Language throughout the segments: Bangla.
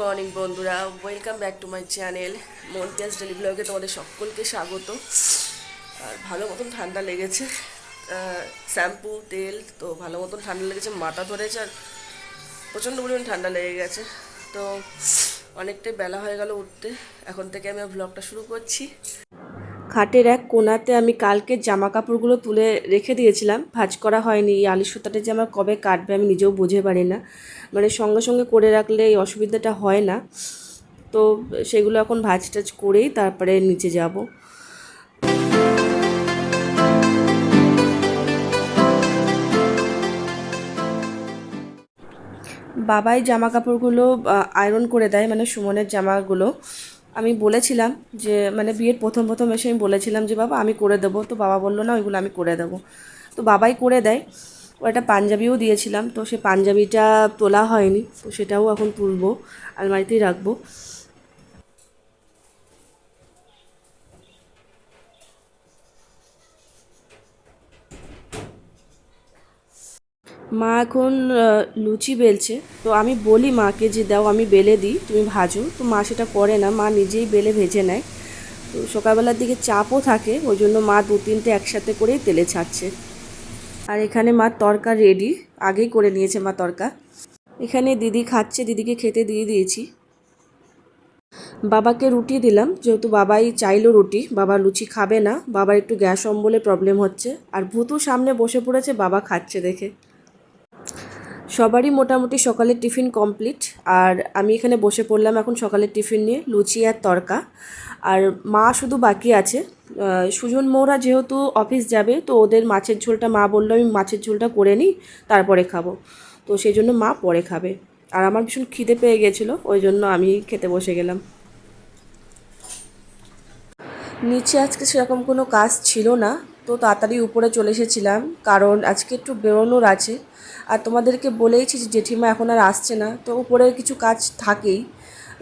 মর্নিং বন্ধুরা, welcome back to my channel মন্তিয়াস ডেলি ব্লগে তোমাদের সকলকে স্বাগত। আর ভালো মতন ঠান্ডা লেগেছে, শ্যাম্পু তেল তো ভালো মতন ঠান্ডা লেগেছে, মাথা ধরেছে আর প্রচণ্ড পরিমাণ ঠান্ডা লেগে গেছে। তো অনেকটাই বেলা হয়ে গেল উঠতে, এখন থেকে আমি ব্লগটা শুরু করছি। খাটের এক কোণাতে আমি কালকে জামা কাপড়গুলো তুলে রেখে দিয়েছিলাম, ভাঁজ করা হয়নি। এই আলু সুতাটা যে আমার কবে কাটবে আমি নিজেও বুঝে পারি না, মানে সঙ্গে সঙ্গে করে রাখলে এই অসুবিধাটা হয় না। তো সেগুলো এখন ভাঁজ টাজ করেই তারপরে নিচে যাব। বাবাই জামা কাপড়গুলো আয়রন করে দেয়, মানে সুমনের জামাগুলো। আমি বলেছিলাম যে মানে বিয়ের প্রথম প্রথম এসে আমি বলেছিলাম যে বাবা আমি করে দেবো, তো বাবা বললো না ওইগুলো আমি করে দেবো। তো বাবাই করে দেয়। ও একটা পাঞ্জাবিও দিয়েছিলাম, তো সে পাঞ্জাবিটা তোলা হয়নি, তো সেটাও এখন তুলবো, আলমারিতেই রাখবো। মা এখন লুচি বেলছে, তো আমি বলি মাকে যে দাও আমি বেলে দিই, তুমি ভাজো। তো মা সেটা করে না, মা নিজেই বেলে ভেজে নেয়। তো সকালবেলার দিকে চাপও থাকে, ওই জন্য মা দু তিনটে একসাথে করেই তেলে ছাড়ছে। আর এখানে মা তড়কা রেডি, আগেই করে নিয়েছে মা তড়কা। এখানে দিদি খাচ্ছে, দিদিকে খেতে দিয়ে দিয়েছি। বাবাকে রুটি দিলাম, যেহেতু বাবাই চাইলো রুটি, বাবা লুচি খাবে না, বাবার একটু গ্যাস অম্বলে প্রবলেম হচ্ছে। আর ভূতু সামনে বসে পড়েছে বাবা খাচ্ছে দেখে। সবারই মোটামুটি সকালের টিফিন কমপ্লিট, আর আমি এখানে বসে পড়লাম এখন সকালের টিফিন নিয়ে, লুচি আর তড়কা। আর মা শুধু বাকি আছে। সুজন মৌরা যেহেতু অফিস যাবে, তো ওদের মাছের ঝোলটা মা বললো আমি মাছের ঝোলটা করে নিই তারপরে খাবো, তো সেই জন্য মা পরে খাবে। আর আমার ভীষণ খিদে পেয়ে গেছিলো, ওই জন্য আমি খেতে বসে গেলাম। নিচে আজকে সেরকম কোনো কাজ ছিল না, তো তাড়াতাড়ি উপরে চলে এসেছিলাম, কারণ আজকে একটু বেরোনোর আছে। আর তোমাদেরকে বলেইছি যে জেঠিমা এখন আর আসছে না, তো উপরে কিছু কাজ থাকেই,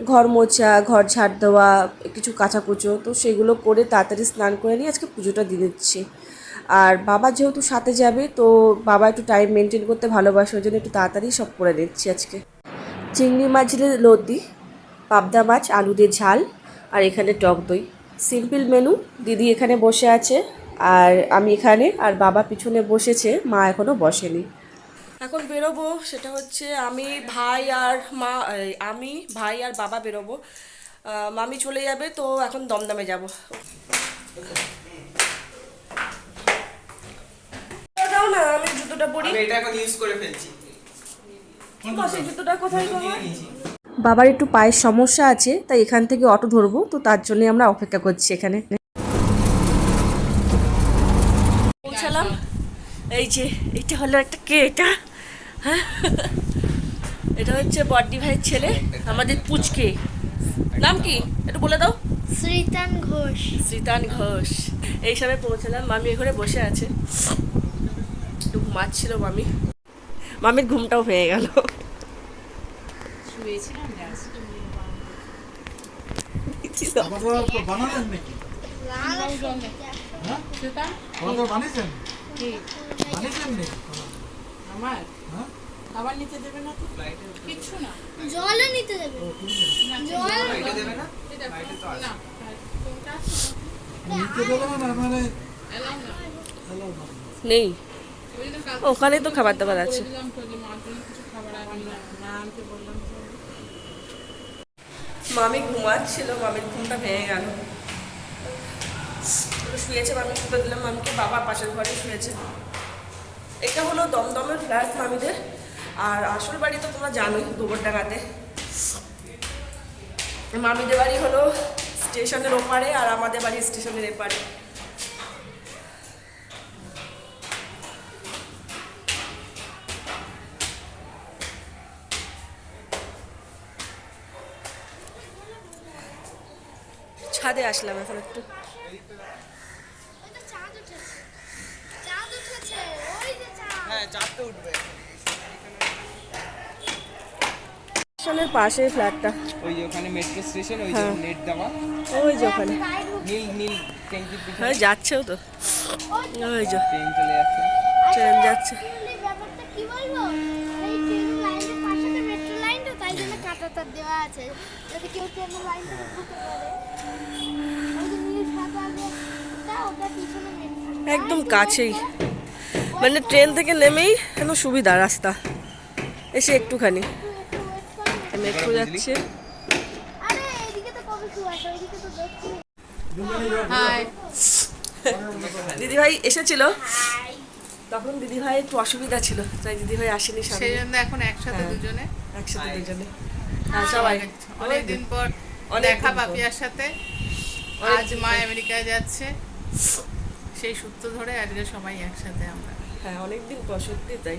ঘর মোছা, ঘর ঝাড় দেওয়া, কিছু কাচাকুচো, তো সেগুলো করে তাড়াতাড়ি স্নান করে নিয়ে আজকে পুজোটা দিয়ে দিচ্ছি। আর বাবা যেহেতু সাথে যাবে, তো বাবা একটু টাইম মেনটেন করতে ভালোবাসে, ওই জন্য একটু তাড়াতাড়ি সব করে দিচ্ছি আজকে। চিংড়ি মাছের লতি, পাবদা মাছ আলু দিয়ে ঝাল, আর এখানে টক দই। Simple menu. দিদি এখানে বসে আছে আর আমি এখানে, আর বাবা পিছনে বসেছে, মা এখনও বসেনি। এখন বেরোবো, সেটা হচ্ছে আমি ভাই আর মা, আমি ভাই আর বাবা বেরোবো। মামি চলে যাবে, তো এখন দমদমে যাব। দাও না, আমি জুতোটা পরি। আমি এটা এখন ইউজ করে ফেলছি। সেই জুতোটা কোথায় তোমার? বাবার একটু পায়ের সমস্যা আছে, তাই এখান থেকে অটো ধরবো, তো তার জন্যই আমরা অপেক্ষা করছি এখানে। পৌঁছালাম। এই যে এটা হলো একটা, কে এটা? হ্যাঁ, এটা হচ্ছে বড়দি ভাইয়ের ছেলে, আমাদের পুচকে। নাম কি একটু বলে দাও? শ্রীতান ঘোষ। শ্রীতান ঘোষ। এই সময় পৌঁছালাম, মামি এখানে বসে আছে, একটু ঘুমাচ্ছিল মামি। মামির ঘুমটাও হয়ে গেল। বানালেন নাকি? বানিয়েছেন বানিয়েছেন নাকি আমার হ্যাঁ? খাবার নিতে দেবে না তো কিচ্ছু না জলও নিতে দেবে জল এটা দেবে না? এটা বাইরে তো আছে। না নিতে দেবো না মানে এলাম না নেই, ওই জন্য কাল ওখানে তো খাবার দাবার আছে। বললাম তো যে মার জন্য কিছু খাবার আনবি না না আনতে বললাম তো। মামি ঘুমাচ্ছিল, মামির ঘুমটা ভেঙে গেল, শুয়েছে। মামি শুতে দিলাম মামিকে, বাবা পাশের ঘরে শুয়েছে। এটা হলো দমদমের ফ্ল্যাট মামিদের, আর আসল বাড়ি তো তোমরা জানোই গোবরডাঙ্গাতে। মামিদের বাড়ি হলো স্টেশনের ওপারে, আর আমাদের বাড়ি স্টেশনের এপারে। ছাদে আসলাম এখন একটু। ওইটা চাঁদ উঠেছে চাঁদ উঠেছে ওই যে চাঁদ হ্যাঁ, চাপতে উঠবে। স্টেশনের পাশে ফ্ল্যাটটা, ওই যে ওখানে মেট্রো স্টেশন, ওই যে হ্যাঁ। নেট দেওয়া ওই যে ওখানে। নীল নীল ট্যাঙ্কির পিছনে হ্যাঁ যাচ্ছেও তো, ওই যে ট্রেন চলে যাচ্ছে। ট্রেন যাচ্ছে। ব্যাপারটা কি বলবো এই ট্রেন লাইনের পাশে মেট্রো লাইনটা তাই জন্য কাটা সাঁতার দেওয়া আছে যাতে কেউ ট্রেনের লাইন থেকে ঢুকে পড়ে। ওই যে নীল সাঁতার ওটা পিছনে মেন একদম কাছেই, মানে ট্রেন থেকে নেমেই একদম সুবিধা রাস্তা, এসে একটুখানি মেট্রো যাচ্ছে। আরে এদিকে তো কবে শুরু আছে, ওইদিকে তো দেখছি। হাই দিদিভাই এসেছিল, তখন দিদিভাই একটু অসুবিধা ছিল, তাই দিদিভাই আসেনি সামনে। সেই জন্য এখন একসাথে দুজনে একসাথে দুজনে, হ্যাঁ সবাই অনেকদিন পর অনেকদিন দেখা পর। পাপিয়ার সাথে। আজ মা আমেরিকায় যাচ্ছে, সেই সূত্র ধরে আজকে সবাই একসাথে আমরা। হ্যাঁ অনেকদিন পর, সত্যি তাই।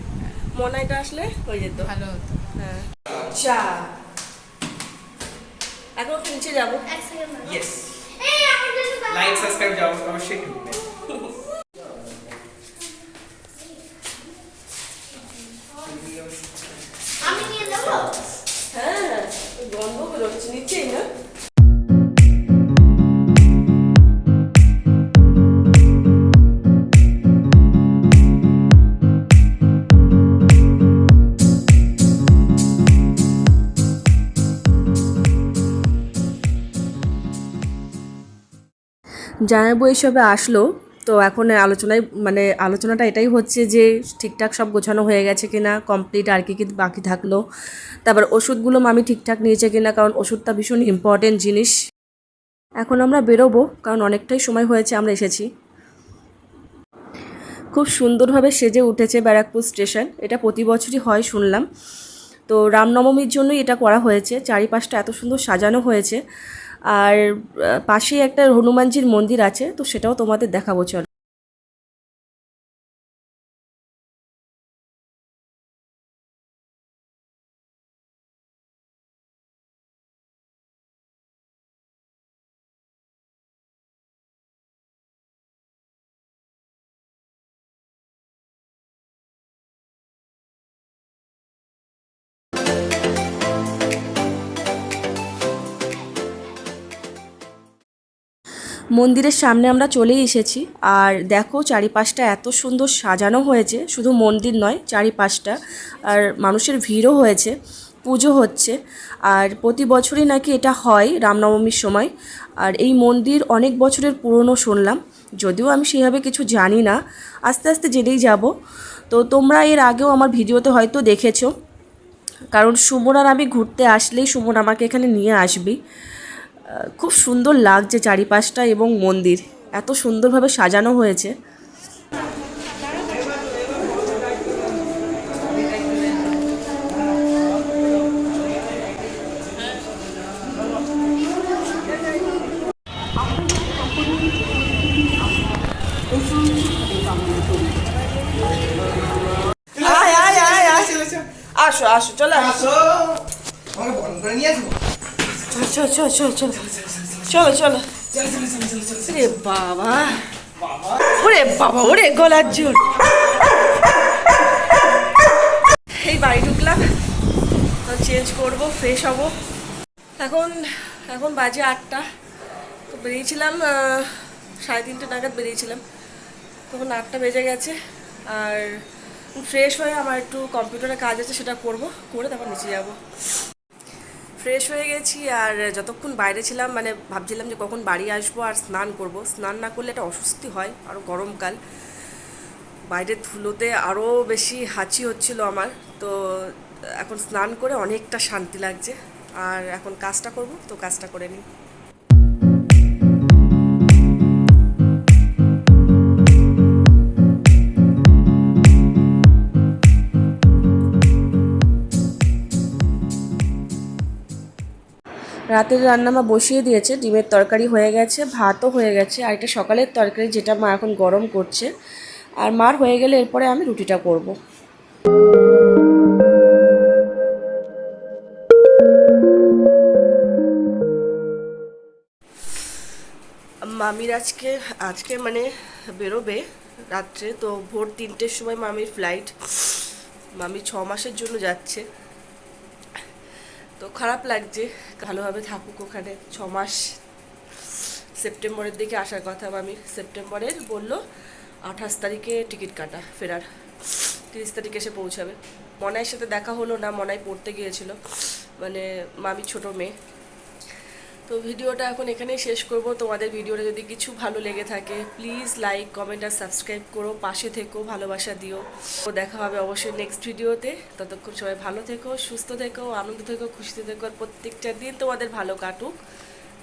মনাইটা আসলে হয়ে যেত। ভালো হতো। হ্যাঁ চা, এখন তো নিচে যাবো। এক সেকেন্ড ইয়েস, এই আমার জন্য দাও। লাইক সাবস্ক্রাইব যাও অবশ্যই ঢুকবে। আমি নিয়ে যাবো। হ্যাঁ গন্ধ বেরোচ্ছে নিচেই না। জামাইবাবু এইসবে আসলো, তো এখন আলোচনায় মানে আলোচনাটা এটাই হচ্ছে যে ঠিকঠাক সব গোছানো হয়ে গেছে কিনা, কমপ্লিট আর কি বাকি থাকলো। তারপর ওষুধগুলো মামি ঠিকঠাক নিয়েছে কিনা, কারণ ওষুধটা ভীষণ ইম্পর্টেন্ট জিনিস। এখন আমরা বেরোবো, কারণ অনেকটাই সময় হয়েছে আমরা এসেছি। খুব সুন্দরভাবে সেজে উঠেছে ব্যারাকপুর স্টেশন, এটা প্রতি বছরই হয় শুনলাম। তো রামনবমীর জন্যই এটা করা হয়েছে, চারিপাশটা এত সুন্দর সাজানো হয়েছে। আর পাশেই একটা হনুমানজির মন্দির আছে, তো সেটাও তোমাদের দেখাবো চলো। মন্দিরের সামনে আমরা চলেই এসেছি, আর দেখো চারিপাশটা এত সুন্দর সাজানো হয়েছে, শুধু মন্দির নয় চারিপাশটা, আর মানুষের ভিড়ও হয়েছে, পুজো হচ্ছে। আর প্রতি বছরই নাকি এটা হয় রামনবমীর সময়। আর এই মন্দির অনেক বছরের পুরনো শুনলাম, যদিও আমি সেভাবে কিছু জানি না, আস্তে আস্তে জেনেই যাব। তো তোমরা এর আগেও আমার ভিডিওতে হয়তো দেখেছো, কারণ সুমন আর আমি ঘুরতে আসলেই সুমন আমাকে এখানে নিয়ে আসবি। খুব সুন্দর লাগছে চারিপাশটা, এবং মন্দির এত সুন্দরভাবে সাজানো হয়েছে। আয় আয় আয় আয়, আসো আসো, চলো আসো, আমাকে বন্ধ করে নিয়ে আসবো। চলো চলো চলো চলো চলো চলো। ওরে বাবা, ওরে বাবা, ওরে গলার জোর। এই বাড়ি ঢুকলাম, চেঞ্জ করব, ফ্রেশ হব। এখন এখন বাজে 8টা, তো বেরিয়েছিলাম 3:30 নাগাদ বেরিয়েছিলাম, তখন 8টা বেজে গেছে। আর ফ্রেশ হয়ে আমার একটু কম্পিউটারে কাজ আছে, সেটা করব, করে তারপর নিচে যাব। ফ্রেশ হয়ে গেছি, আর যতক্ষণ বাইরে ছিলাম মানে ভাবছিলাম যে কখন বাড়ি আসবো আর স্নান করব। স্নান না করলে একটা অস্বস্তি হয়, আরও গরমকাল, বাইরের ধুলোতে আরও বেশি হাঁচি হচ্ছিল আমার। তো এখন স্নান করে অনেকটা শান্তি লাগছে, আর এখন কাজটা করব, তো কাজটা করে নিই। রাতের রান্না মা বসিয়ে দিয়েছে, ডিমের তরকারি হয়ে গেছে, ভাতও হয়ে গেছে, আর এটা সকালের তরকারি যেটা মা এখন গরম করছে। আর মার হয়ে গেলে এরপরে আমি রুটিটা করব। মামির আজকে মানে বেরোবে রাত্রে, তো ভোর 3টের সময় মামির ফ্লাইট। মামি 6 মাসের জন্য যাচ্ছে, তো খারাপ লাগছে, ভালোভাবে থাকুক ওখানে 6 মাস। সেপ্টেম্বরের দিকে আসার কথা মামির, সেপ্টেম্বরের বললো 28 তারিখে টিকিট কাটা ফেরার, 30 তারিখে এসে পৌঁছাবে। মনাইয়ের সাথে দেখা হলো না, মনাই পড়তে গিয়েছিল, মানে মামি ছোট মেয়ে। তো ভিডিওটা এখন এখানেই শেষ করব। তোমাদের ভিডিওটা যদি কিছু ভালো লেগে থাকে প্লিজ লাইক কমেন্ট আর সাবস্ক্রাইব করো, পাশে থেকো, ভালোবাসা দিও। তো দেখা হবে অবশ্যই নেক্সট ভিডিওতে। ততক্ষণ সবাই ভালো থেকো, সুস্থ থেকো, আনন্দ থেকো, খুশিতে থেকো, আর প্রত্যেকটা দিন তোমাদের ভালো কাটুক।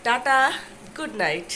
Tata, good night.